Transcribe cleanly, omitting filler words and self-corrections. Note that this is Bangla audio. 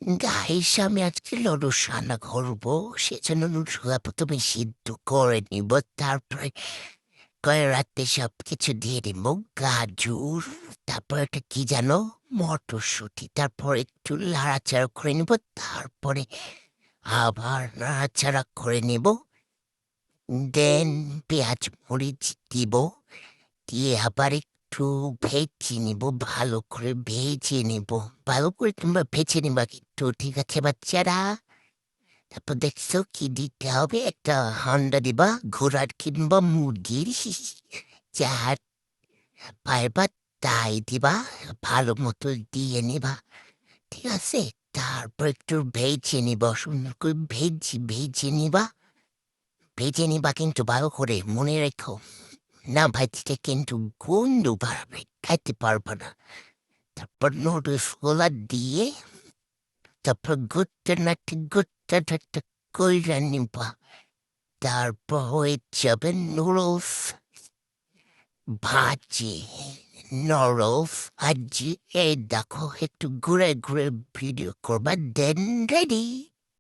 গাইস, আমি আজকে নুডলস রান্না করবো। সেজন্য নুডলসগুলো প্রথমে সিদ্ধ করে নিব। তারপরে রাতে সবকিছু দিয়ে দিব। গাজর, তারপর একটা কি জানো, মটরশুঁটি। তারপর একটু নাড়াচাড়া করে নিব। তারপরে আবার নাড়াচাড়া করে নিব। দেন পেঁয়াজ মরিচ দিব। দিয়ে আবার একটু ভেজে নিব, ভালো করে ভেজে নিব। ভালো করে তোমরা ভেজে নিবা কিন্তু, ঠিক আছে বাচ্চারা? তারপর দেখছো কি দিতে হবে, একটা হান্ডা দিবা, ঘোড়ার কিংবা মুরগির যার পারবা তাই দিবা। ভালো মতো দিয়ে নিবা, ঠিক আছে? তারপর একটু ভেজে নিবা, সুন্দর করে ভেজে নিবা। ভেজে নিবা কিন্তু ভালো করে, মনে রেখো। না ভাজতে কিন্তু গন্ধ বাড়বে, খাইতে পারবো না। তারপর নুডলস গুলা দিয়ে, তারপর গুট্টা কইরা নিবা। তারপর হয়ে যাবে নুডলস ভাজি। নুডলস ভাজি, এই দেখো একটু ঘুরে ঘুরে ভিডিও করবা, দেন রেডি।